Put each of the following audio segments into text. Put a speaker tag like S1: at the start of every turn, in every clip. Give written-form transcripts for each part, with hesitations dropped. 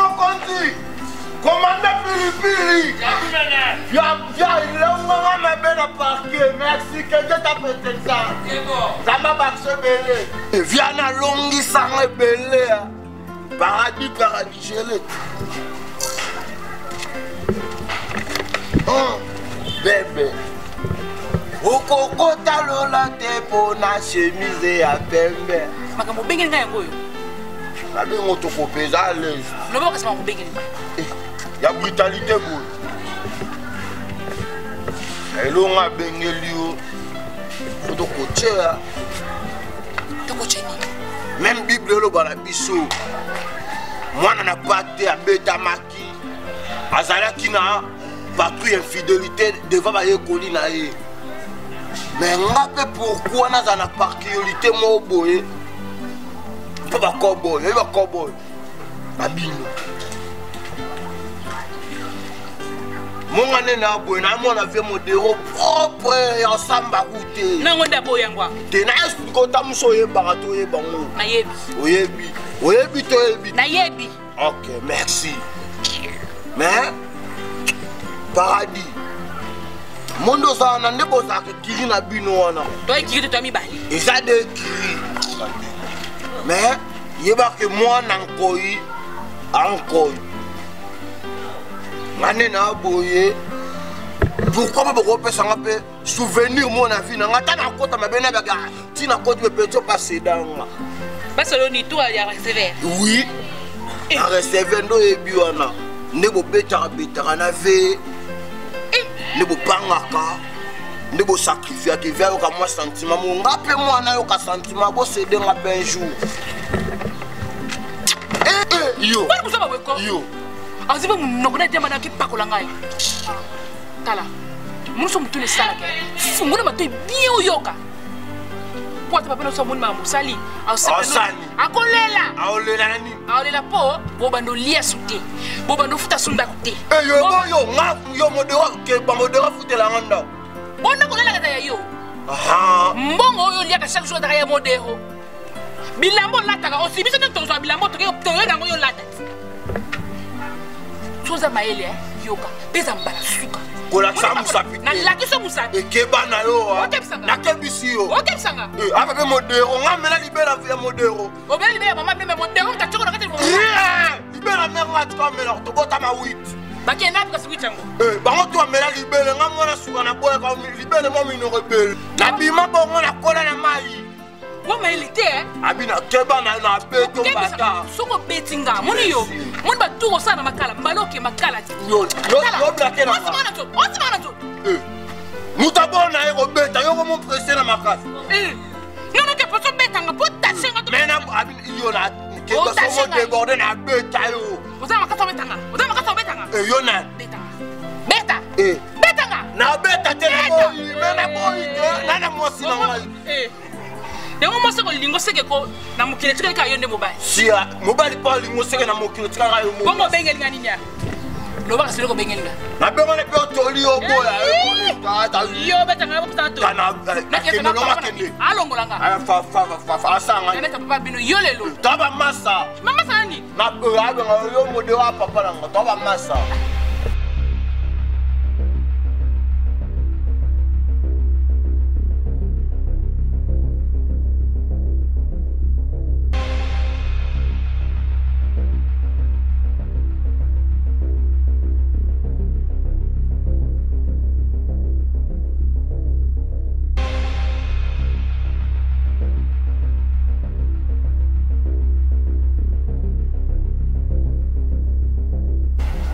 S1: Mokonzi. Commandant Pilipili. Viens, il m'a bien parqué. Merci, que Dieu t'a prêté ça. Ça m'a baxé belé. Viens à Longi sans belé. Paradis, gelé. Oh, bébé. Au coco, t'as l'ola, t'es pour la chemise à pembe.
S2: Makambo bengi nga yango yo.
S1: La bien on te copie à l'aise.
S2: Le bon que c'est makambo bengi.
S1: Il y a brutalité boule. Et l'on a bengi lui. Faut te coacher là.
S2: Te coacher ni.
S1: Même Bible le bala biso. Moi n'en a pas été à bêta maki. Azala qui n'a pas pris infidélité devant ma école naïe. Mais ngape pourquoi n'a pas particularité mon boy. Pas cowboy, il va cowboy. Abino. Mon année n'a boy, n'a mon avait mon déro propre ensemble à goûter.
S2: Non, on n'a pas yangwa.
S1: T'es naïf quand t'as moussoyé barato et bango.
S2: Naïebi.
S1: Oyebi. Oyebi to yebi.
S2: Naïebi.
S1: Ok, merci. Mais paradis. Mondo sa na ndebo sa kiri na bino wana.
S2: Toi kiri to mi bali.
S1: Et ça de kiri. Mais il va que moi n'encoy encore. Mané na boye. Pourquoi pas beaucoup ça m'appelle souvenir mon vie na ngata na kota mabena baga. Ti na kota me petit passer dans moi.
S2: Parce que ni toi ya recevoir.
S1: Oui. Na recevoir ndo ebi wana. Ndebo beta beta na ve. Ndebo pangaka. Ndebo sacrifier que vient au moi sentiment mon ngape moi na yo ka sentiment bo céder nga ben jour. Yo. Yo.
S2: Aziba munokona tema na ki pakola ngai. Tala. Muso mutune sala ke. Funguna matoi bien oyoka. Kwa papa no so muni ma musali.
S1: Ausani.
S2: Akolela.
S1: Aolela nani?
S2: Aolela po bobando lia suti. Bobando futa sunda kuti.
S1: Yo yo nga yo modero ke ba modero futela nganda.
S2: Bona kolela kata ya yo.
S1: Aha.
S2: Mbongo yo lia ka chaque jour ya modero. Bilambo lataka osibisa ntonzo bilambo toke nango yo lata. Chose maele yoka pesa mbala suka.
S1: Kola samu sapite.
S2: Na laki so musabi.
S1: Ekeba na yo. Na kebisi yo.
S2: Okebisanga.
S1: Aba be modero ngamela libera via modero.
S2: Obela libera mama be modero mtachoko na kati mo.
S1: Libera mera tkamela to bota ma 8.
S2: Baki na parce que chango.
S1: Bango to amela libera ngamona suka na boya ka libera mo mino rebel. Na bima bongo na kola na mai.
S2: Wama elite
S1: abina keba na beto bata
S2: soko betinga moni yo moni ba tuko sana makala mbaloke makala ti
S1: yo blake na
S2: osimana to
S1: mutabona ego beta yo mo presser na makasi
S2: non ke poso betanga pota senga to
S1: mena abina yo na keba so mo déborder na beta yo
S2: ozama makasa betanga
S1: yo na
S2: beta betanga
S1: na beta te mena boy na mo sina
S2: Dengo mose ko lingo seke ko na mukile tika ka yonde mobile.
S1: Sia mobile pa lingo seke na mukile tika ka yo mobile.
S2: Bongo bengeli ngani nya. Lo ba kasilo ko bengeli nga.
S1: Na bengo le pe toli yo boya ta
S2: yo beta nga ba tato. Na ke no makende. Alongola nga.
S1: Fa asanga.
S2: Na ta papa bino yolelo.
S1: Taba masa.
S2: Mama sani.
S1: Na abe nga yo mode wa papa nga taba masa.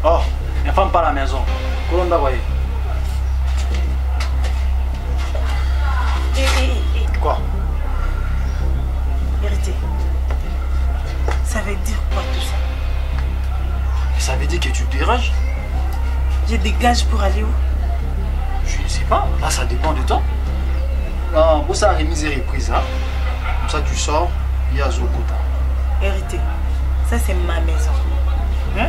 S3: Oh, ma femme pas à la maison. Colonda, voyez. Quoi?
S4: Vérité. Ça veut dire quoi tout ça?
S3: Ça veut dire que tu déranges?
S4: Je dégage pour aller où?
S3: Je ne sais pas. Là, ça dépend de toi. Non, pour ça, remise et reprise. Hein? Comme ça, tu sors, il y a Zokota.
S4: Vérité. Ça, c'est ma maison.
S3: Hein?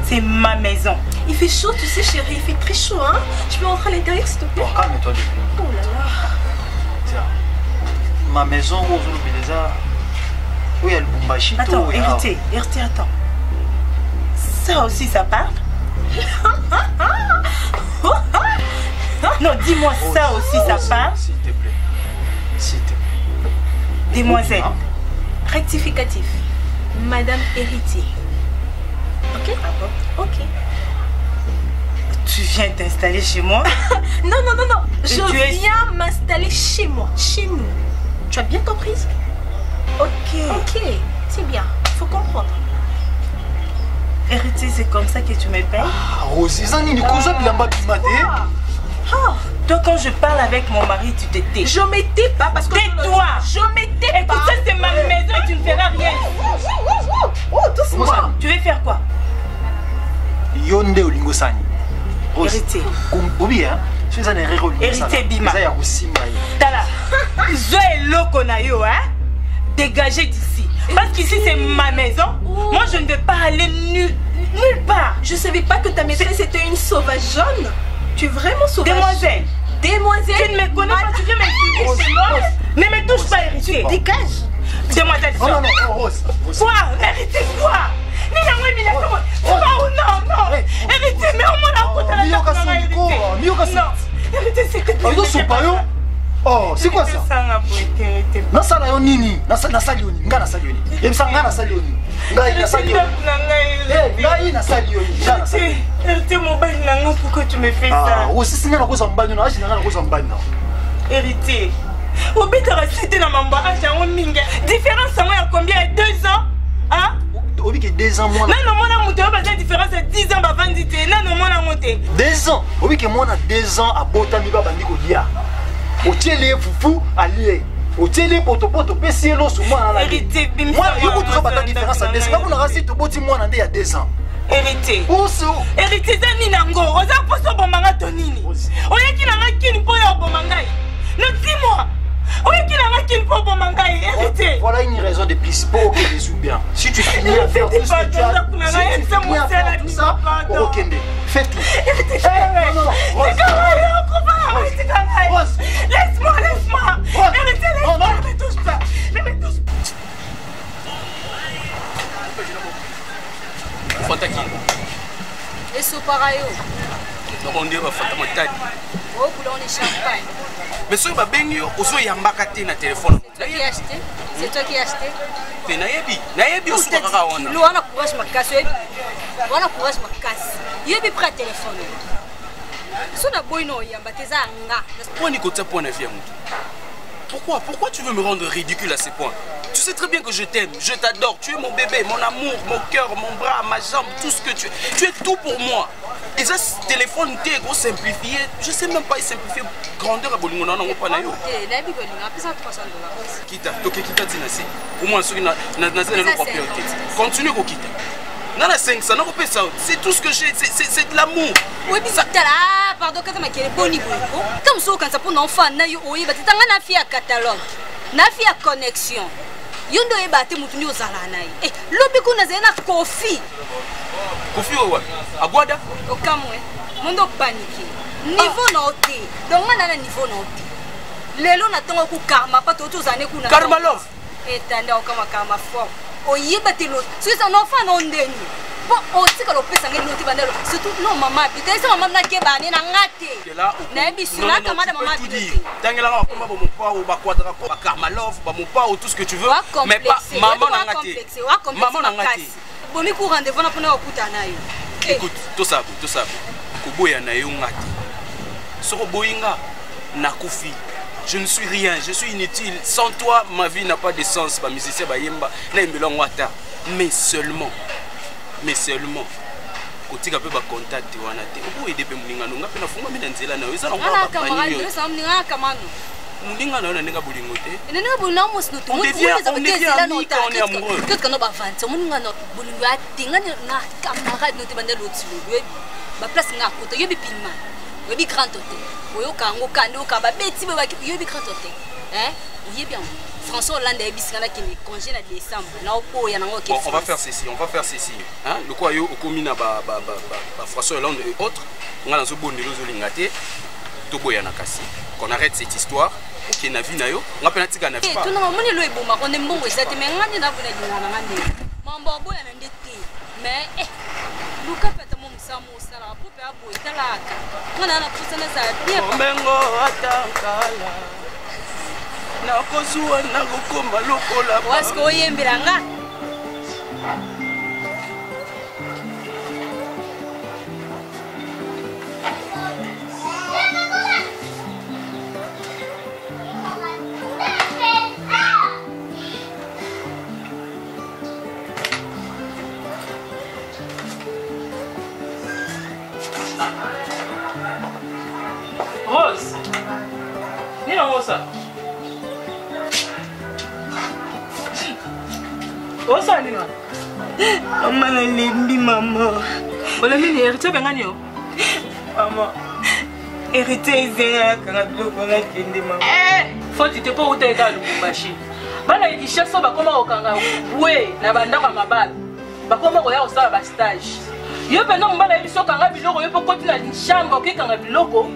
S4: C'est ma maison. Il fait chaud, tu sais, chérie. Il fait très chaud, hein. Je peux rentrer à l'intérieur, s'il te plaît?
S3: Bon, calme-toi,
S4: Oh là là.
S3: Tiens. ma maison où on Beleza. Où il y a le Bumbashi.
S4: Attends, héritier, attends. Ça aussi, ça parle? Non, dis-moi, ça aussi, ça parle?
S3: S'il te plaît. S'il te plaît.
S4: Demoiselle. Rectificatif. Madame héritier. Ok? Ah bon? Ok. Tu viens t'installer chez moi?
S5: Non. Je viens m'installer chez moi, chez nous. Tu as bien compris? Ok, c'est bien. Faut comprendre.
S4: Héritier, c'est comme ça que tu me payes?
S3: Ah, Rosie,
S4: Toi, quand je parle avec mon mari, tu te tais.
S5: Je me tais pas parce que...
S4: Tais-toi!
S5: Je me tais pas!
S4: Écoute, ça c'est ma maison et tu ne feras rien.
S5: Doucement!
S4: Tu veux faire quoi?
S3: Yonde Olingo Sani.
S4: Héritier.
S3: Oui, hein?
S4: Héritier Bima. Tala. Zoé Loko na yo, hein? Dégagez d'ici. Parce qu'ici c'est ma maison. Moi je ne vais pas aller nulle part.
S5: Je savais pas que ta maîtresse était une sauvageonne. Tu es vraiment sauvage. Demoiselle.
S4: Tu ne me connais pas, tu veux m'insulter chez moi. Ne me touche pas, héritier.
S5: Dégage.
S4: Demoiselle.
S3: Non, Rose.
S4: Quoi? Héritier quoi? Non. Héritier, mais au moins la côte à la
S3: Non,
S4: héritier, c'était pas.
S3: Oh, c'est quoi ça? Nasala yo nini? Nasali yoni. Nga nasali yoni. Yemsa nga nasali yoni. Ngai nasali yoni. Ngai nasali yoni.
S4: Héritier, mon bain nango, pourquoi tu me fais ça?
S3: Oh, si singa na koza mbani na, na koza mbani na.
S4: Héritier. Obitara cité na mamba ajango minga. Différence ça moi combien? 2 ans? Hein?
S3: Obi que 2 ans moi.
S4: Non, moi na muto ba différence 10 ans ba vandité. Non, moi na monté.
S3: 2 ans. Obi que moi na 2 ans abota mi ba bandi ko lia. Otiele fufu allié. Otiele poto pesielo sous moi na.
S4: Héritier bim.
S3: Moi yoko to ba différence à 2 ans. Pas na rasi to boti moi na ndé ya 2 ans.
S4: Héritier.
S3: Oso.
S4: Héritier zani nango. Oza poso bomanga to nini? Oyaki na ngakini po ya bomangai. Non, dis-moi. Oyaki na ngakini po bomangai, héritier.
S3: Voilà une raison de plus pour que je joue bien. Si tu finis à faire tout ce que tu as, si tu finis à faire tout ça, pour Okende, fais tout. Non, Rose.
S4: Laisse-moi. Héritier, laisse-moi. Ne me touche pas.
S6: Fantaki.
S7: Et ce pareil.
S6: Donc on dit va faire mon tadi.
S7: Oh, boulon les champagne.
S6: Mais si va benyo, oso yambaka te na téléphone.
S7: C'est toi qui as acheté? C'est toi qui as acheté?
S6: Te nayebi oso kaka wana.
S7: Lo wana courage makasi. Wana courage makasi. Yebi prêt téléphone. So na boino yamba teza nga.
S6: Pourquoi ni kota point na vie mutu? Pourquoi tu veux me rendre ridicule à ces points? Tu sais très bien que je t'aime, je t'adore, tu es mon bébé, mon amour, mon cœur, mon bras, ma jambe, tout ce que tu es. Tu es tout pour moi. Et ça, ce téléphone, tu es gros simplifié. Je sais même pas, il simplifié grandeur à Bolingo. Non, non, pas na yo. Kita, toke kita tinasi. Au moins, ceux qui n'ont pas priorité. Continue au kita. Nana 500, c'est tout ce que j'ai, c'est de l'amour.
S7: Oui, mais ça pardon, quand tu as bon niveau. Comme ça, quand tu as un enfant, tu as un catalogue, tu as une connexion. Yondo e bate mutuni ozala nayi. Lobi kuna zena kofi.
S6: Kofi owa. Agwada.
S7: Okamwe. Mondo panique. Niveau na ote. Donc na niveau na ote. Lelo na tongo ku karma pa to tozane kuna.
S6: Karma love.
S7: Etanda okama karma fort. Oyeba telo. Si ça n'enfant non ndeni. Bon, aussi que l'opé sangue nous tibandelo. Surtout non maman, peut-être maman na keba ni na ngate. Na bisuna kama da maman
S6: dit. Tangela na koma ba mon pa ou ba quadra ko ba karma love, ba mon pa ou tout ce que tu veux. Mais pas maman na ngate. Maman na ngate.
S7: Bomi ku rendez-vous na pona okuta na yo.
S6: Écoute, tout ça. Ko boya na yo ngate. Soko boyinga na kufi. Je ne suis rien, je suis inutile. Sans toi, ma vie n'a pas de sens. Ba musicien ba yemba na mbelong wata. Mais seulement kotika pe ba contact wana te obo ede pe mulingano ngape na funga mina nzela na weza na ngwa ba pani yo mulingano na nenga bulingo te
S7: nenga bulina mo sino to mo
S6: devient amoureux
S7: peut-être qu'on va vendre mulingano bulingo atinga na camarade no te bande l'autre ba place nga kota yo bi pima yo bi grand hôtel oyo kango kando ka ba beti ba yo bi grand hôtel hein oui bien François Hollande a qui est congé en décembre. On
S6: va faire ceci. Hein? Le quoi au commun François Hollande et autres, on a dans ce bon de l'ozolingate, Toboya Nakasi. Qu'on arrête cette histoire. Ok, na vie na yo. On appelle tika na vie.
S7: Tu n'as pas moni lo eboma on est mbongo ezate mais ngani na buna dingana ngande. Mambo boya na ndete. Mais luka pata mo msamo sala pope abo italaka. Ngana na kusana za bien.
S6: Mengo atankala. Na kozuwa na kokoma lokola.
S7: Wasko yembera nga.
S2: Rose, ni na Rosa. Rosa ni na.
S4: Mama na lembi mama.
S2: Wala mini hérité bengani yo.
S4: Mama. Hérité ezera kana biloko na kende mama.
S2: Faut tu te pas uta ka Lubumbashi. Bana ikisha so bakoma okanga we na bandaka mabala. Bakoma ko ya osala ba stage. Yo pena mbala biso kanga biloko yo po kotina lishamba okekanga biloko.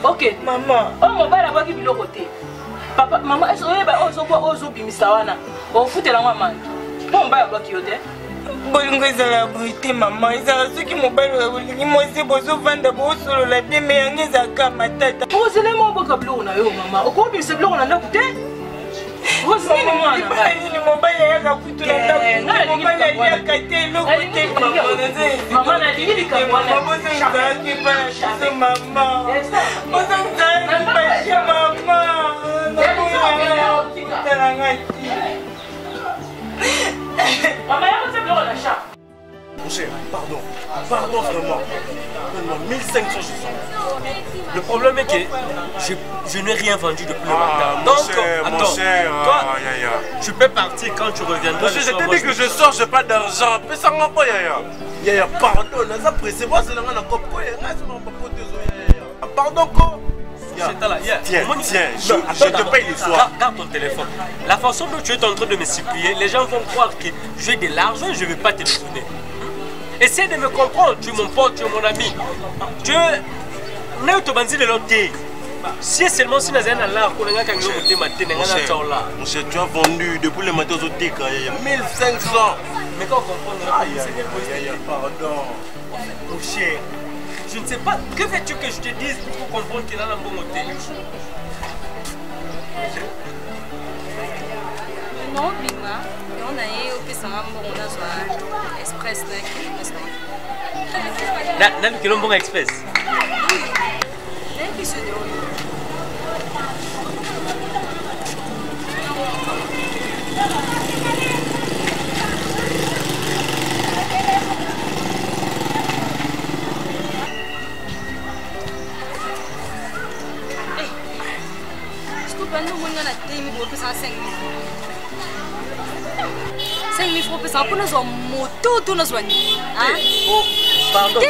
S2: Ok,
S4: maman.
S2: Oh, mon père a pas qui papa, maman, est-ce que bimisa wana? On fout la maman. Bon, bah, pas qui yote.
S4: Bolingo ezala brité maman. Ezala soki mobali wa bolingi mwasi bozo vanda bosolo la bien mais yangeza kama tata.
S2: Pour c'est les mots boka blo na yo maman. Oko bimisa blo na ndakute. Rose ni mwana.
S4: Ni mobali yaka kutu na ndakute. Mobali yaka te lokote maman.
S2: Maman na dili ka mwana.
S4: Maman zanga ki pa shise maman. Maman zanga ki pa shise maman.
S2: Maman yako se blo na cha.
S1: Mon cher, pardon vraiment. Donne-moi 1500 je sens.
S8: Le problème est que je n'ai rien vendu depuis le matin. Donc,
S1: mon cher,
S8: toi, tu peux partir quand tu reviendras.
S1: Je t'ai dit que je sors, j'ai pas d'argent. Mais ça m'a pas, Yaya, pardon, ça presse moi, c'est la cop. Pardon, quoi?
S8: Tiens, je te paye les soirs. Garde ton téléphone. La façon dont tu es en train de me supplier, les gens vont croire que j'ai de l'argent et je ne vais pas te le donner. Essaie de me comprendre, tu es mon pote, tu es mon ami. Tu es... Si seulement si nous avons là,
S1: mon cher, tu as vendu depuis le matin au TK, 1500.
S8: Mais quand on comprend,
S1: pardon.
S8: Mon cher, je ne sais pas, que veux-tu que je te dise pour comprendre qu'il y a un bon hôtel?
S7: Non, Bima, on a eu au express
S8: là. Bon express. Pardon,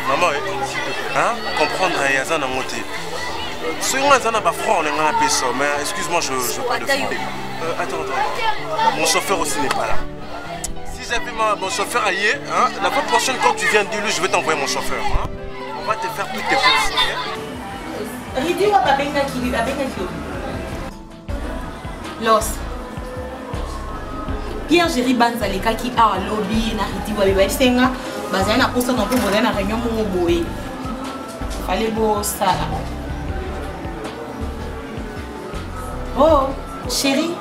S1: maman, hein? Comprendre, mais excuse-moi, je pas de francs. Attends. Mon chauffeur aussi n'est pas là. Si j'avais mon chauffeur ailleurs, hein, la fois prochaine, quand tu viens de lui, je vais t'envoyer mon chauffeur. Hein? On va te faire toutes tes courses.
S4: Ridi wa babenga kili.
S5: Los. Pierre Géry Banzaleka qui a lobby na Ridi wa beba senga bazana na posa na po na réunion mo boye. Fallait beau ça. Oh, chérie.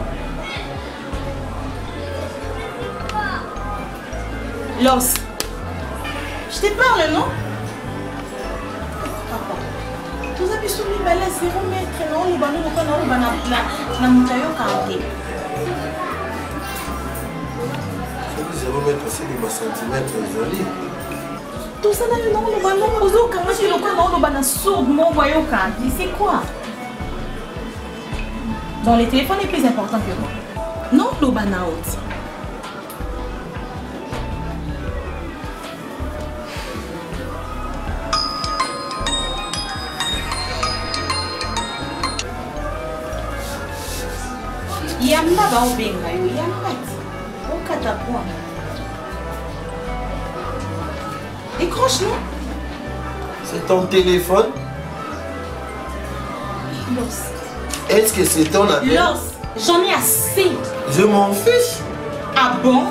S5: Los. Je te parle, non? Tous les bisous, les balais 0 mètre, non? Les ballons, on va na mutayo kanté.
S1: 0 mètre, c'est des centimètres jolis.
S5: Tout ça, non, les ballons, on va na sourd, mon voyou kanté. C'est quoi? Dans les téléphones est plus important que moi. Non, le burn-out. Yamba ba obenga yo yamba okata point
S4: Décroche, non?
S1: C'est ton téléphone? Est-ce que c'est ton appel?
S4: J'en ai assez.
S1: Je m'en fiche.
S4: Ah bon?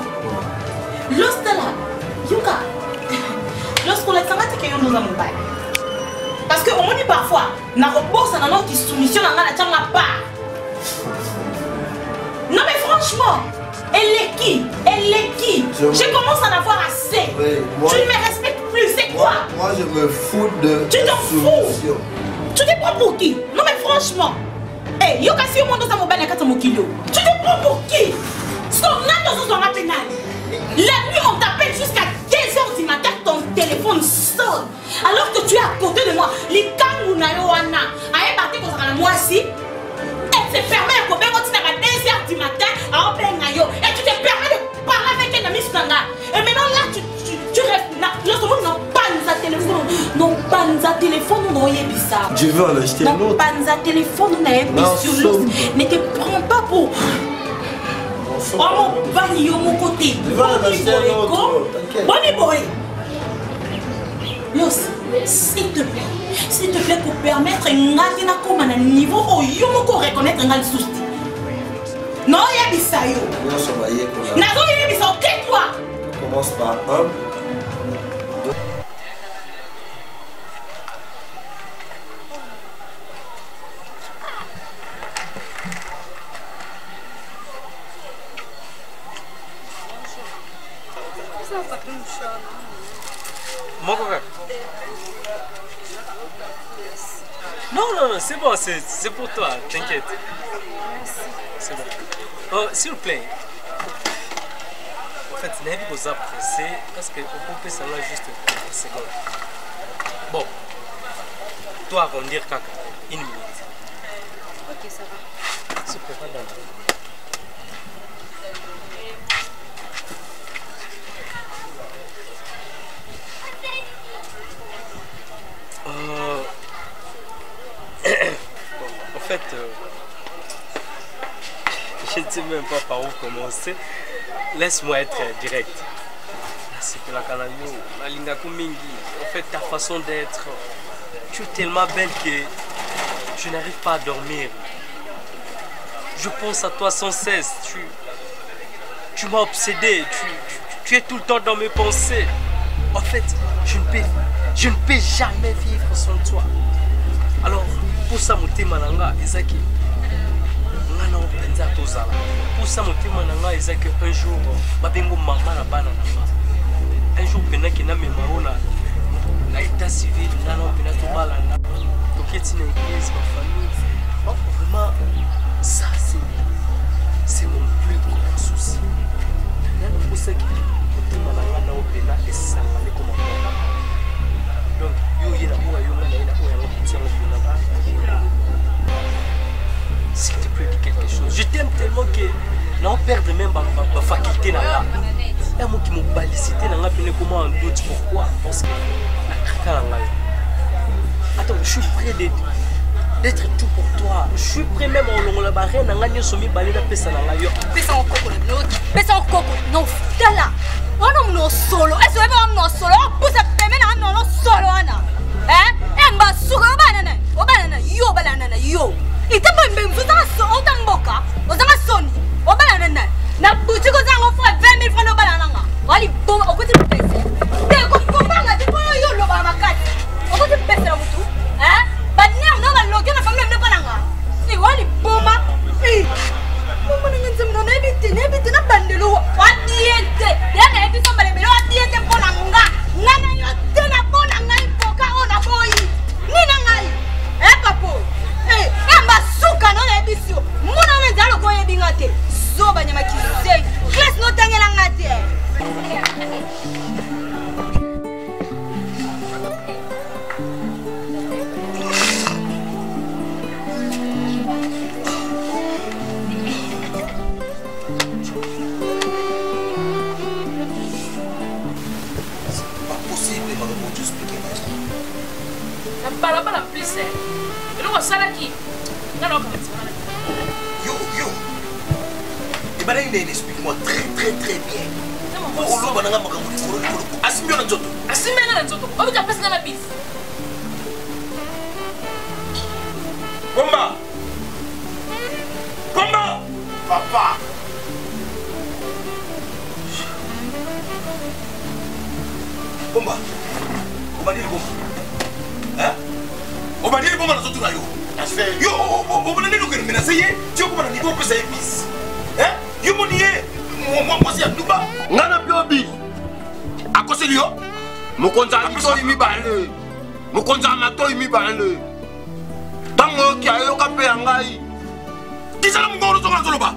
S4: Là, Yuka. Lorsqu'on a dit que nous avons pas. Parce qu'on dit parfois, na repose dans notre soumission dans la chambre part. Non mais franchement, elle est qui? Je commence à en avoir assez.
S1: Oui,
S4: tu ne me respectes plus, c'est quoi?
S1: Moi je me fous de.
S4: Tu t'en fous? Tu te prends pour qui? Non mais franchement. Hey, Yuka si au monde dans mon bain à 4 kilo. Tu te prends pour qui? Son nom dans la pénale. La nuit on t'appelle jusqu'à 2h du matin, ton téléphone sonne. Alors que tu es à côté de moi. Les kangou na yoana. Aïe baté qu'on s'en a moi si. Elle se permet à couper quand tu n'as pas 2h du matin à en plein nayo. Et tu te permets de parler avec un ami Sanga. Et maintenant là tu restes. Là ce monde n'a pas un téléphone. Non pas un téléphone, non y est bizarre.
S1: Je veux en acheter un autre.
S4: Non pas un téléphone, non y est bizarre. Ne te prends pas pour. Oh mon bani yo mon côté. Boni boy. Los, s'il te plaît pour permettre ngati na koma na niveau au yo moko reconnaître ngal souci. Non ya bisayo. Nazo ya bisayo tais-toi.
S1: Commence par 1.
S8: Non, c'est bon, c'est pour toi, t'inquiète. C'est bon. Oh, s'il vous plaît. En fait, je n'ai pas besoin de presser parce qu'on peut faire ça là juste 1 seconde. Bon, toi, arrondir caca, 1 minute.
S7: Ok, ça va.
S8: Super, pas d'argent. En fait, je ne sais même pas par où commencer. Laisse-moi être direct. C'est que la Canalio, la Linga Kumingi, en fait, ta façon d'être, tu es tellement belle que je n'arrive pas à dormir. Je pense à toi sans cesse. Tu m'as obsédé. Tu es tout le temps dans mes pensées. En fait, je ne peux jamais vivre sans toi. Alors, pour ça, mon thème nanga, Ezaki, ngana openza tozala. Pour ça, mon thème nanga, Ezaki, un jour, babengo maman na bana nanga. Un jour, pendant que na memaro na état civil, ngana opena tobala na toketi na église, ma famille. Donc, vraiment, ça, c'est mon plus grand souci. Pour ça, mon thème nanga na opena et ça, mais comment donc, s'il te plaît, dis quelque chose. Je t'aime tellement que non perdre même ma faculté là. Il y a moi qui m'ont balicité dans la peine comment en doute. Pourquoi? Parce que attends, je suis prêt d'être tout pour toi. Je suis prêt même en long la barrière dans la somi balé la pesa dans la yo.
S7: Pesa en coco, pesa en coco. Non, là. On non solo. Est-ce que on solo? Pour ça permet non solo ana. Hein? Emba suka obanana yo. Ita pas même vous en otamboka. Ozanga soni. Obanana na boutique ozanga fo 20 000 francs obanana nga. Wali bon okoti pesa. Te ko komanga ti yo lo ba makati. Okoti pesa la mutu. Hein? Ba nem no ba logo na famille ne bananga. Si wali boma. Mama ngenze mna nebiti na bandelo. Wadiente. Yana ebi somebody belo wadiente pona nga. Ngana yo tena pona nga ipoka ona boy. Nina ngai. Papo. Amba suka no nebisio. Muna nenzalo ko yebingate. Zoba nyama kizei. Class no tangela ngate.
S2: Pas plus, hein. Et donc, ça là qui?
S1: Yo. Et maintenant, il explique-moi très bien. oloba nanga makambo likolo likolo asimbi na nzoto
S2: asimbi na nzoto obika pesa na bisi
S1: Bomba Bomba papa Bomba obadili bomba hein obadili bomba na nzoto na yo yo obadili ko mena seye tu ko bana ni ko pesa ebisi hein yo moni ye moi ya duba ngana biobi akoseli yo mokonza mato imibale mokonza mato imibale tango ki ayo ka pe ngai kisala mngoro zonga zoloba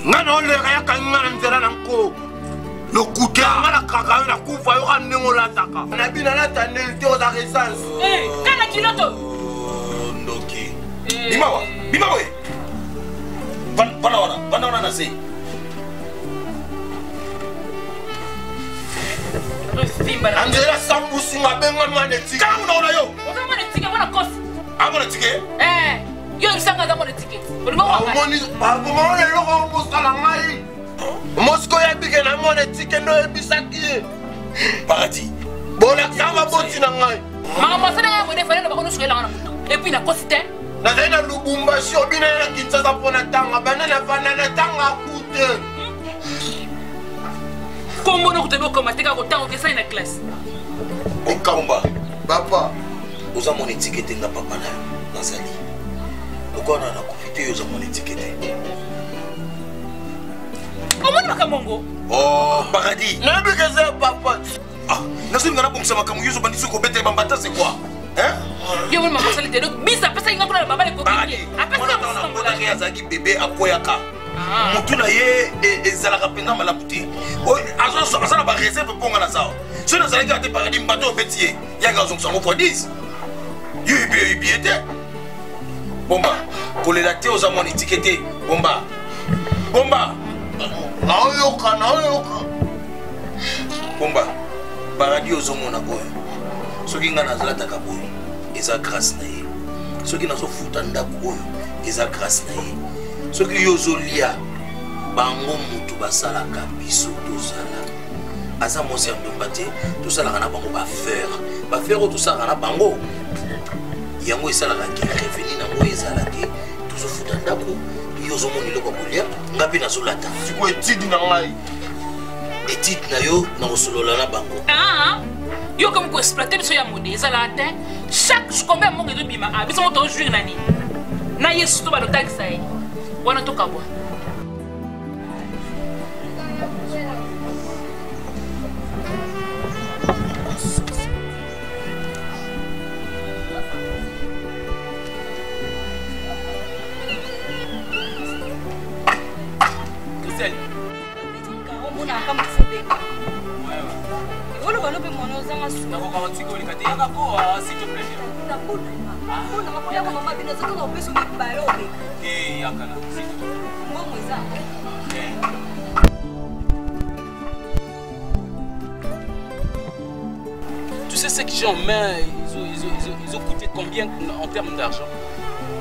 S1: ngana ole ya kangana nzera nanko lokuta ngana kaka na kufa yo kanengo lataka na bina la tanel te oza essence
S2: kana kiloto
S1: ndoki bimawa we Bana wana nasi. Angela sambusi ngabenga mwana tike. Kama unaona yo?
S2: Unaona mwana tike mwana kosi.
S1: Amona tike?
S2: Yo msanga za mwana tike.
S1: Amoni abumone loko mbusala ngai. Mosco ya bige na mwana tike ndo ebisaki. Parati. Bona kama boti na ngai.
S2: Mama sana ya mwana fana ba kono shwela ngana mutu. Et puis na kosi te.
S1: Na zena Lubumbashi obina na Kinshasa pona tanga banana banana tanga kute.
S2: Kombo no kutebe komateka ko tango kesa na classe.
S1: Okambo. Papa, uza mon étiquette nga papa na nazali. Lokona na profiter uza mon étiquette.
S2: Omoni makamongo.
S1: Oh, paradis. Na bikeze papa. Ah, nazo ngana bomsa makamu yuzo bandiso ko bete bambata c'est quoi? Hein?
S2: Yo mon maman sali te donc bisa pesa inga kuna baba le koki.
S1: Apesa na mbona ke azaki bébé akoyaka. Mutu na ye ezalaka penga malabuti. O azo asala ba réserve ponga na sao. So na zalaki ate paradis mbato obetier. Yanga zongo sango fois 10. Yo biete. Bomba, kolela te oza mon étiquette. Bomba. Bomba. Naoyoka. Bomba. Paradis ozomona boy. Soki nga nazalataka boyo eza grâce na ye soki nazofuta ndako oyo eza grâce na ye soki yo ozolia bango mutu basalaka biso tozala aza mosi ya ndumba te tosalaka na bango bafere oyo tosalaka na bango yango esalaka ke reveni nango ezala te tozofuta ndako yo ozomona eloko ya kolia nga mpe nazolata siko etide na ngai etide na yo nakosolola na bango
S2: yo comme ko exploiter biso ya mode ezala te chaque jour combien mongo ezo bima biso mo to jour nani na yesu to ba taxa ye wana to kabwa
S6: Christelle
S7: on a comme fondé.
S6: S'il te plaît. Tu sais ce que j'ai en main, ils ont coûté combien en termes d'argent?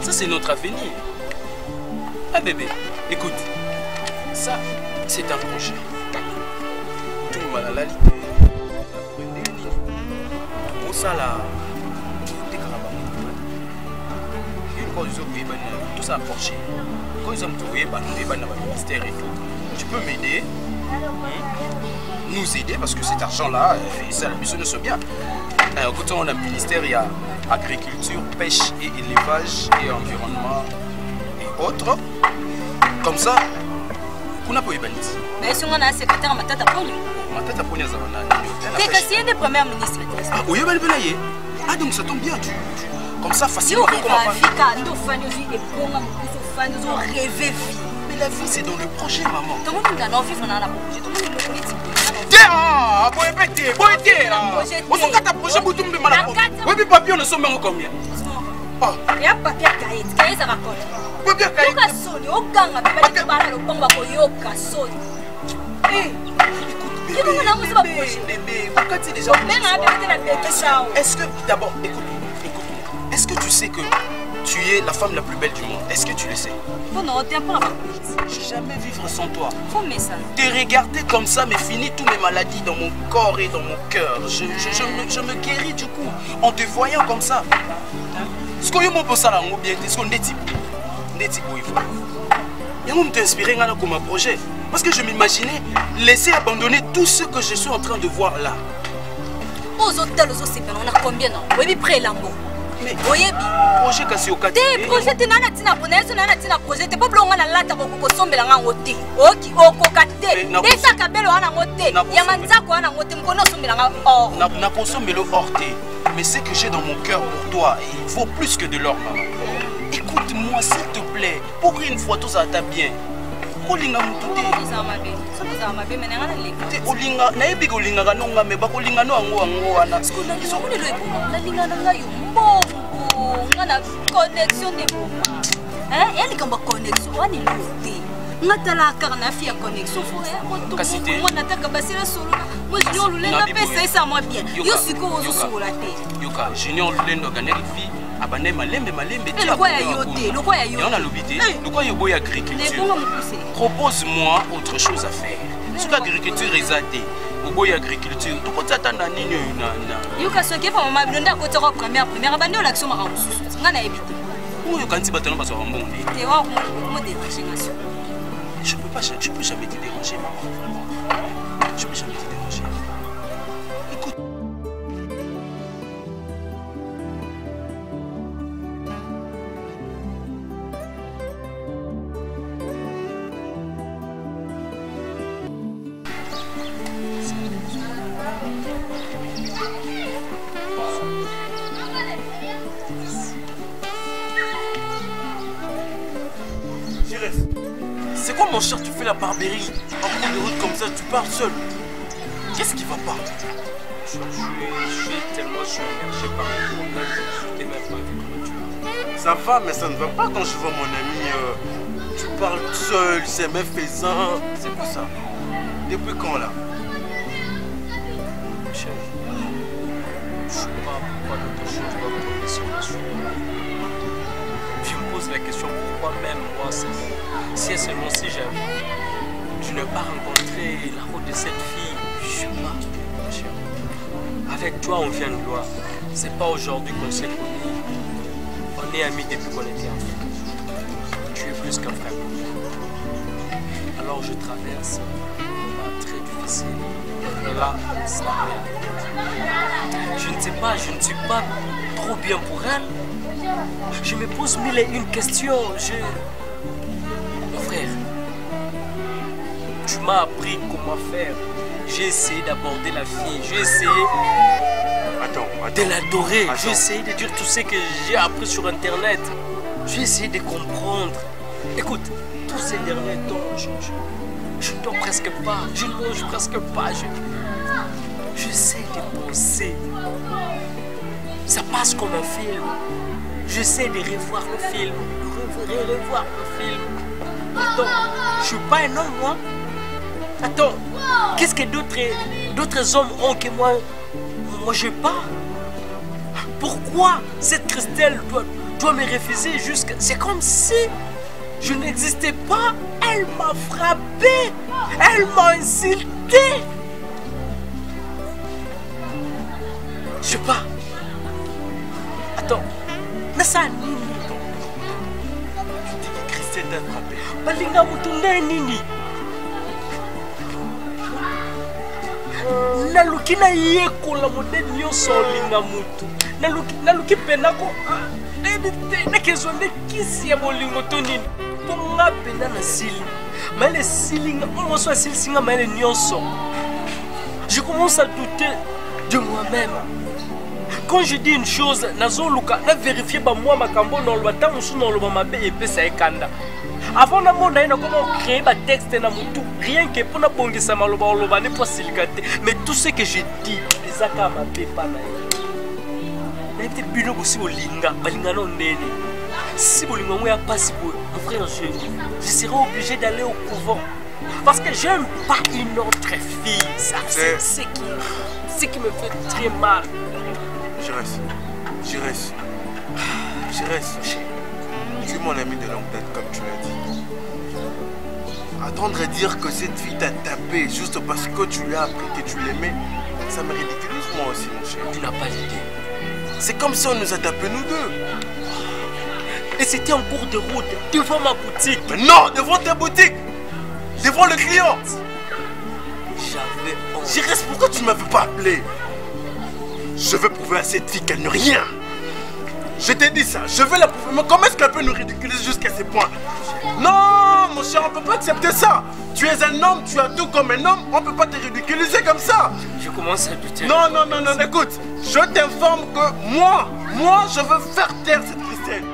S6: Ça c'est notre avenir. Ah bébé, écoute, ça c'est un projet. Tout le mal à la liberté. Ça là, tout ça approché. Quand ils ont trouvé le ministère et tout, tu peux m'aider, nous aider parce que cet argent-là, ça la mission ne soit bien. Écoute, on a le ministère, il y a agriculture, pêche et élevage et environnement et autres. Comme ça, on a pas eu banni.
S7: Mais si on a un secrétaire, ma tête à prendre.
S6: Matata Ponia Zavana.
S7: T'es cassé des premières ministres.
S6: Ah oui, ah donc ça tombe bien, tu comme ça facilement. Mais la vie c'est dans le projet, maman.
S7: Tout le monde a envie de faire la projet. Tout le monde est politique.
S6: Tiens, bon répéter, bon été là. On s'en gâte à projet pour tout le monde malade. Oui, puis papier on ne somme combien?
S7: Il y a papier cahier, ça va coller.
S6: Papier cahier.
S7: Yoka soni, okanga bébé bala le pomba ko yoka soni.
S6: Bébé, pourquoi tu es déjà...
S7: Est-ce que,
S6: d'abord, écoute, est-ce que tu sais que tu es la femme la plus belle du monde. Est-ce que tu le sais?
S7: Bon, non, t'es pas la
S6: Je vais jamais vivre sans toi.
S7: Faut mais ça.
S6: Te regarder comme ça me finit toutes mes maladies dans mon corps et dans mon cœur. Je me guéris du coup en te voyant comme ça. Ce que je me ça là, bien, est-ce qu'on est type? Des types où il faut. Et on m'inspirer comme un projet. Parce que je m'imaginais laisser abandonner tout ce que je suis en train de voir là.
S7: Aux hôtels, aux hôtels, on a combien de temps? Oui, près l'amour.
S6: Mais
S7: projet
S6: kasi au
S7: projet tu n'as pas projet tu pas blonga na lata ko sombela nga ngote oki okokate desa kabelo ana ngote ya manzako ana ngote mkono sombela nga or
S6: na consommé le orte mais ce que j'ai dans mon cœur pour toi il vaut plus que de l'or maman. Écoute-moi s'il te plaît pour une fois tout ça t'a bien olinga mututé olinga na yebi olinga kanonga me bakolinga no ango wana
S7: skuna isokule lo na linga na ngayo mbongo ngana connexion de bomba elle kamba connexion wani lote ngatala karna fia connexion fo
S6: kasite
S7: mona taka basira solo moi junior lulenda pesa ça moi bien yo siko ozo sola te
S6: yoka junior lulenda ganeli fi abane malembe
S7: te le quoi ya yote le quoi ya yote
S6: on a l'obité le quoi yo boy agriculture propose-moi autre chose à faire sur l'agriculture exatée au boy agriculture tout côté attendre nini na
S7: yoka soki pa mama bilonda ko tsaka première abane on l'action mara mususu ngana ebité
S6: oyo kanti batana baso mbonde
S7: te wa mo déranger nation
S6: je peux jamais te déranger maman je peux jamais te déranger écoute c'est quoi mon cher, tu fais la barberie en cours de route comme ça, tu pars seul. Qu'est-ce qui va pas?
S8: Je suis tellement submergé par le problème que je t'ai même pas vu.
S1: Ça va, mais ça ne va pas quand je vois mon ami. Tu parles seul, c'est méfaisant. C'est quoi ça? Depuis quand là?
S8: Chef, je ne sais pas pourquoi d'autres choses doivent tomber sur ma soupe. Je me pose la question pourquoi même moi, si seulement si je n'ai pas rencontré la route de cette fille, je ne sais pas. Avec toi, on vient de loin. C'est pas aujourd'hui qu'on s'est connus. On est amis depuis qu'on était enfants. Tu es plus qu'un frère. Alors je traverse un moment très difficile. Et là, ça vient. Je ne sais pas, je ne suis pas trop bien pour elle. Je me pose mille et une questions. Mon frère, tu m'as appris comment faire. J'ai essayé d'aborder la fille. J'ai essayé de l'adorer. J'ai essayé de dire tout ce que j'ai appris sur Internet. J'ai essayé de comprendre. Écoute, tous ces derniers temps, je ne dors presque pas. Je ne mange presque pas. J'essaie de penser. Ça passe comme un film. J'essaie de revoir le film. Revoir le film. Attends, je suis pas un homme, moi. Attends, qu'est-ce que d'autres hommes ont que moi je n'ai pas? Pourquoi cette Christelle doit me refuser jusqu'à... C'est comme si je n'existais pas. Elle m'a frappé. Elle m'a insulté. Je sais pas. Attends, mais ça nini?
S1: Tu dis que Christelle t'a frappé.
S8: Balinga mutunde nini? Naluki na yekola modèle nyonso olinga mutu. Naluki penako nakezonde kisi ya bolingo to nini. Ponga pena na sili. Mais les silinga, on soit silinga mais les nyonso. Je commence à douter de moi-même. Quand je dis une chose, nazoluka na vérifier ba moi makambo na lwata musu na loba mabe epesa ekanda. Avant na mona ina comment créer ba texte na mutu rien que pour na bongisa maloba oloba ne pas silikate mais tout ce que je dis les aka mabe pa na. Na te bino bosi olinga balinga no nene. Si bolinga mo ya pasi bo mon frère je serai obligé d'aller au couvent parce que j'aime pas une autre fille. Ça c'est ce qui me fait très mal.
S1: Je reste. Tu es mon ami de longue date, comme tu l'as dit. Attendre à dire que cette fille t'a tapé juste parce que tu lui as appris que tu l'aimais, ça me ridiculise moi aussi, mon cher.
S8: Tu n'as pas l'idée.
S1: C'est comme si on nous a tapé nous deux.
S8: Et c'était en cours de route, devant ma boutique.
S1: Mais non, devant ta boutique. Devant le client.
S8: J'avais honte.
S1: J'irais, pourquoi tu ne m'avais pas appelé? Je veux prouver à cette fille qu'elle n'est rien. Je t'ai dit ça, je vais la prouver. Mais comment est-ce qu'elle peut nous ridiculiser jusqu'à ces points? Non, mon cher, on ne peut pas accepter ça. Tu es un homme, tu as tout comme un homme, on ne peut pas te ridiculiser comme ça.
S8: Je commence à douter.
S1: Non, non, non, non, écoute, je t'informe que moi, je veux faire taire cette Christelle.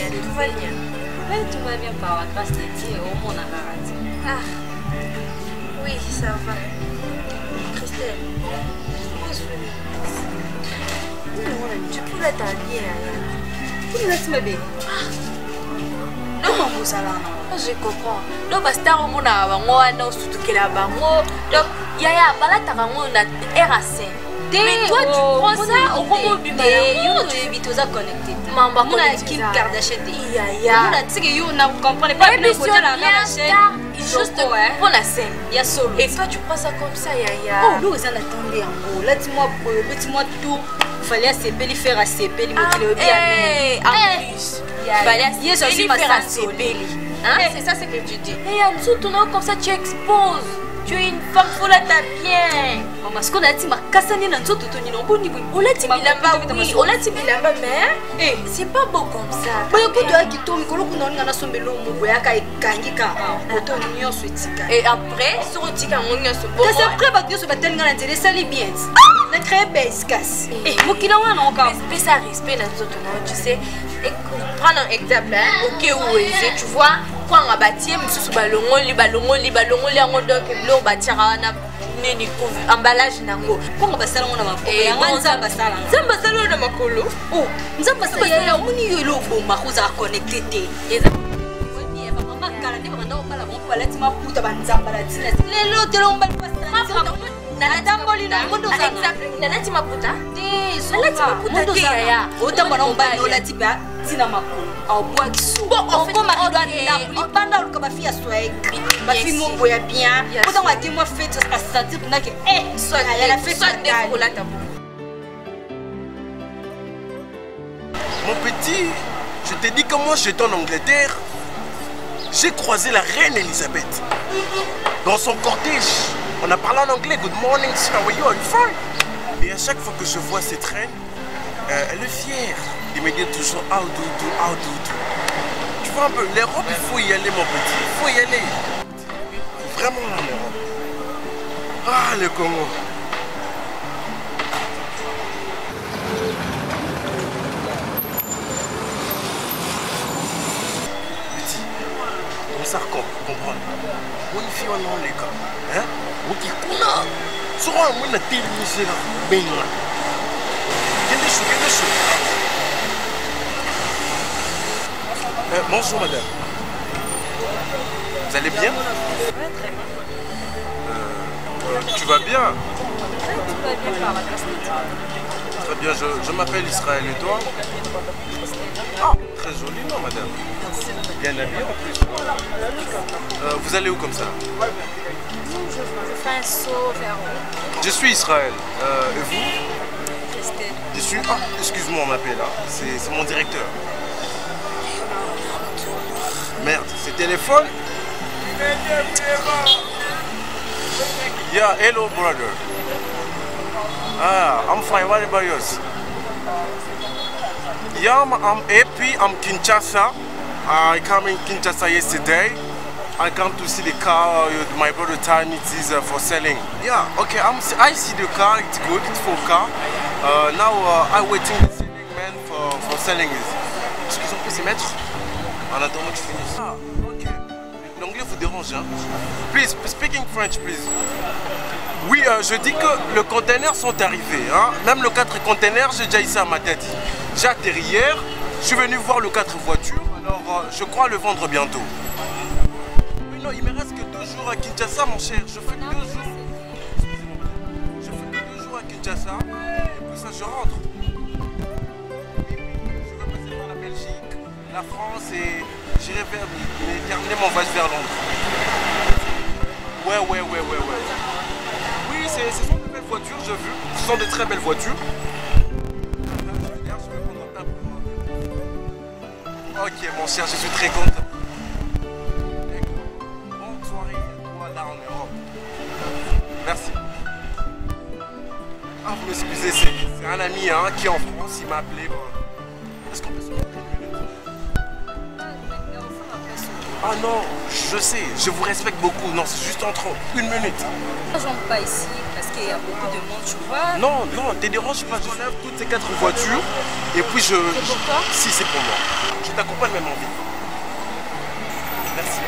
S7: Tout va bien. Oui, tout va bien par la grâce de Dieu. Au moins, on a raté. Ah, oui, ça va. Christelle, tu peux la tailler. Tu peux la tailler. Non, je comprends. Donc, parce que on a surtout que la bango. Donc, il y a pas la RAC. Mais toi, tu prends ça au robot du monde. Tu es connecté. Maman, Kim Kardashian. Tu ne comprends pas. Juste pour la scène. Et toi, tu prends ça comme ça. Oh, nous, on attendait en haut. Là, dis-moi tout. Il fallait s'épeler, faire s'épeler, me bien. En plus, il fallait faire s'épeler. C'est ça ce que tu dis. Et en dessous, tout comme ça, tu exposes. Tu es une femme, faut la bien. Maman, ce qu'on a dit, ma cassane dans tout ton niveau. On l'a dit bilamba, oui, on l'a dit bilamba, mais c'est pas beau comme ça. Et après, sur le tika, on y a ce beau. C'est après, bah, Dieu se bat tellement dans les salles bien. La très belle casse. Et moi qui l'ai encore. Mais ça respect dans tout ton tu sais. Prends un exemple, ok, oui, tu vois. Quand on a bâti, je ballon, les ballons, les l'eau bâtira un emballage nango. Quand on va salon, on a ma zamba salon de ma colo. Oh, zamba salon, on y est l'eau pour ma rose à connecter. Et ça, maman, car on n'a pas la bombe, la tima puta banzamba la tina. Les lots de l'ombre passent. Nana tamboli na mundo za nana tima puta. Nana tima puta ya. Autant on va la tipa tina makolo. Au bois qui sous. Bon, on fait ma doigt pendant le cabafi à swag. Ma fille mon boya bien. Autant on a dit moi fait à sentir que soit elle a fait ça pour la table.
S1: Mon petit, je t'ai dit que moi j'étais en Angleterre. J'ai croisé la reine Elisabeth. Dans son cortège, on a parlé en anglais. Good morning, sir, how are you? I'm fine. Et à chaque fois que je vois cette reine, elle est fière. Il me dit toujours how do. Tu vois un peu, l'Europe, il faut y aller, mon petit. Il faut y aller. Vraiment, l'Europe. Ah, le Congo. Petit, comme ça, comprendre. Où il fait un les gars. Hein? Où il coule. Sur un moment, il a télévisé là. Ben là. Quel est chaud. Bonjour madame. Vous allez bien?
S7: Très bien.
S1: Tu vas bien?
S7: Tout va bien par la grâce de Dieu.
S1: Très bien, je m'appelle Israël et toi? Ah, très joli nom madame. Bien habillé en plus. Vous allez où comme ça?
S7: Je fais un saut vers où?
S1: Je suis Israël. Et vous?
S7: Christelle.
S1: Je suis... Ah, excuse-moi, on m'appelle là. C'est mon directeur. Merde, c'est téléphone? Yeah, hello brother. Ah, I'm fine, what about yours? Yeah, I'm happy, I'm Kinshasa. I came in Kinshasa yesterday. I come to see the car my brother told me it is for selling. Yeah, okay, I see the car, it's good, it's full car. Now I'm waiting the selling man for selling it. Est-ce qu'ils ont pu s'y mettre? En attendant que je finisse. Ah, ok. L'anglais vous dérange, hein? Please, speaking French, please. Oui, je dis que les containers sont arrivés. Hein? Même le 4 containers, j'ai déjà ici à ma tête.
S9: J'ai atterri hier, je suis venu voir le 4 voitures, alors je crois le vendre bientôt. Mais non, il me reste que 2 jours à Kinshasa, mon cher. Je fais que 2 jours. Je fais que 2 jours à Kinshasa, et puis ça, je rentre. Je vais passer par la Belgique, la France, et j'irai terminer mon voyage vers Londres. Ouais. Oui, ce sont de belles voitures, j'ai vu. Ce sont de très belles voitures. Ok, mon cher, je suis très content. Bonne soirée à toi là en Europe. Merci. Ah, vous m'excusez, c'est un ami hein, qui est en France, il m'a appelé. Est-ce qu'on peut se mettre une minute? Ah non, je sais, je vous respecte beaucoup. Non, c'est juste entre 1 minute.
S7: Je rentre pas ici parce qu'il y a beaucoup de monde, tu vois.
S9: Non, te dérange pas, j'enlève toutes ces 4 voitures et puis je...
S7: C'est pour toi?
S9: Si, c'est pour moi. Je t'accompagne même en vie. Merci.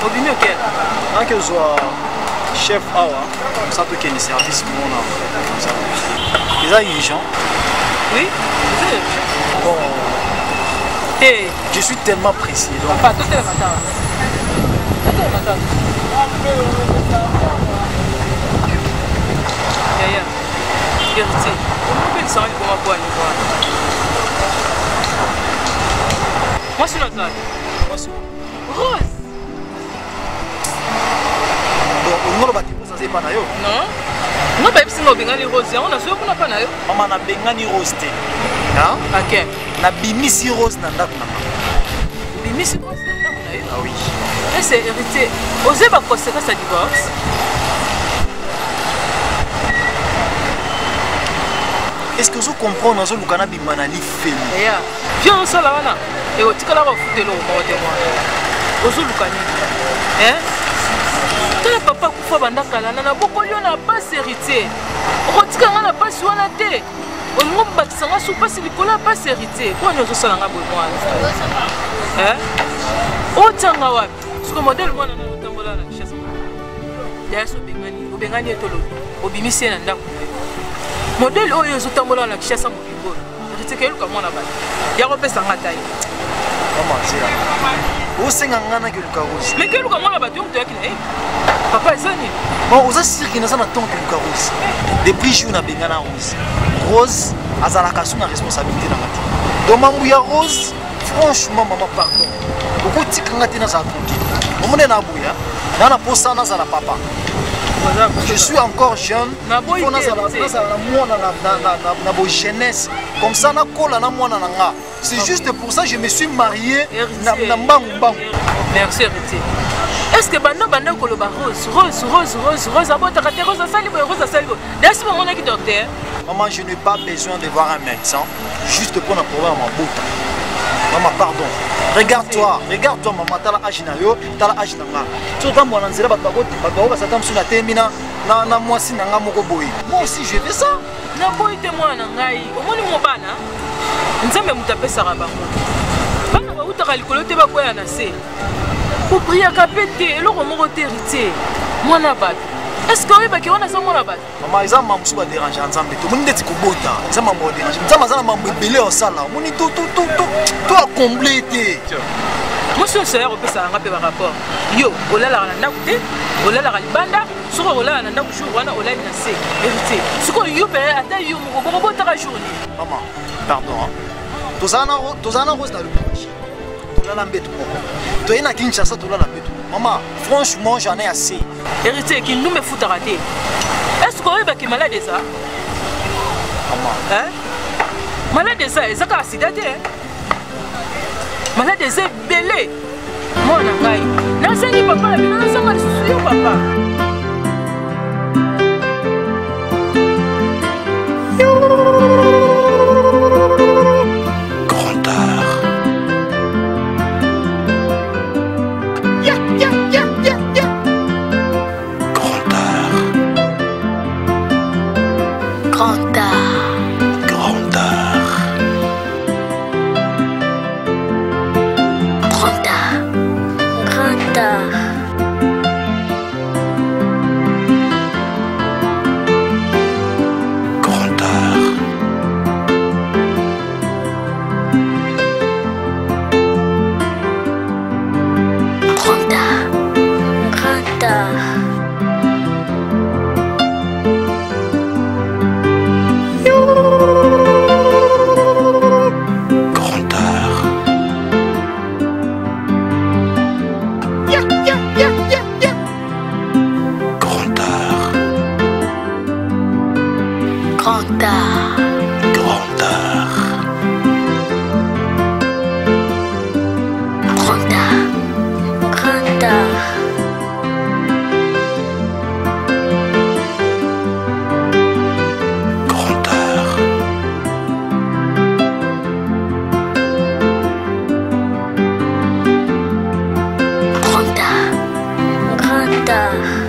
S3: Obimi ok. Tant que soit chef awa, ça peut qu'il y ait des services pour nous. Les agents.
S2: Oui.
S3: Bon.
S2: Hey.
S3: Je suis tellement précis. Donc.
S2: Papa, tout est matin. Yaya. Héritier. Comment peut-il s'en aller pour ma boîte? Moi, je suis notre âge. Rose.
S3: Non.
S2: Non, pas si nous bengani rose. On a sûr qu'on n'a pas nayo.
S3: Maman na bengani rose te. Hein?
S2: Ok.
S3: Na bimisi rose na ndako na maman.
S2: Bimisi rose na ndako nayo.
S3: Ah oui.
S2: Et c'est hérité. Osez pas conséquence à divorce.
S3: Est-ce que vous comprenez dans le canal bimanali fait?
S2: Yeah. Viens ça là wana. Et au tika la va foutre l'eau au témoin. Ozo lukani. Hein? Tala papa kufa banda kala na boko yo na pas héritier. Otika nga na pas wana te. Olingo bakisanga sou pas likola pas héritier. Ko nyozo sala nga boy mwana. Hein? Otanga wapi? Suko modèle mwana na tambola na chasse. Ya so bengani, obengani etolo. Obimisi na ndako. Modèle oyo zo tambola na chasse mo bibo. Héritier ke luka mwana ba. Ya ko pesa nga tayi.
S3: Maman zia. Osengangana ke luka rose.
S2: Mais que luka mwana ba tu mtu yakina. Papa ezani.
S3: Bon, vous assirez que nous avons tant que luka rose. Depuis jour na bengana rose. Rose azalaka sous na responsabilité na mati. Donc mamouya rose, franchement maman pardon. Beaucoup tikanga tina za konki. Omone na buya. Na posa na za la papa. Je suis encore jeune. Na jeunesse. Comme ça na kola na mwana na nga. C'est juste pour ça que je me suis marié na mbangu mbangu.
S2: Merci héritier. Est-ce que bando koloba rose abota kate rose asali bo. Laisse moi mon docteur.
S3: Maman, je n'ai pas besoin de voir un médecin juste pour un problème à bota. Maman, pardon. Regarde-toi, maman, tu as l'âge na yo, tu as l'âge na nga. Tu as moi nzela ba satam sur la termina na moi si na nga moko boy. Moi aussi je fais ça.
S2: Na boy te moi na ngai. Omoni mo bana. Nzambe mutapesa ka bango. Bana ba utaka likolo te ba koya na se. Pour prier à capter, et le remords héritier. Moi na bat. Est-ce que vous avez ça mon bat?
S3: Maman, ils ont maman souba déranger ensemble. Tout le monde est kubota. Ils ont maman déranger. Ils ont maman belé au sala. Mon tout a complété.
S2: Moi je suis on peut ça rappeler par rapport. Yo, ola la na nakute, ola la libanda, sur ola na nakuju wana ola na se. Héritier. Ce que yo père ata yo mo bota la journée.
S3: Maman, pardon. Tozana rose dans le marché. Tu es à Kinshasa, tu es là. Maman, franchement, j'en ai assez.
S2: Héritier, qui nous me fout à rater. Est-ce qu'on est malade ça?
S3: Maman.
S2: Hein? Malade eza ezaka accident te. Malade eza belé. Mona ngai. Nasengi papa na bino nasanga lisusu yo papa.
S1: Grand art. Grand art.
S5: Grand art.
S1: Grand art.
S5: Grand art. Grand art.
S1: Grand art.
S5: Grand art. Grand art.
S1: Grand art. Grand art.
S5: Grand art.
S1: Grand art.
S5: Grand art. Grand art.
S1: Grand art.
S5: Grand art. Grand art.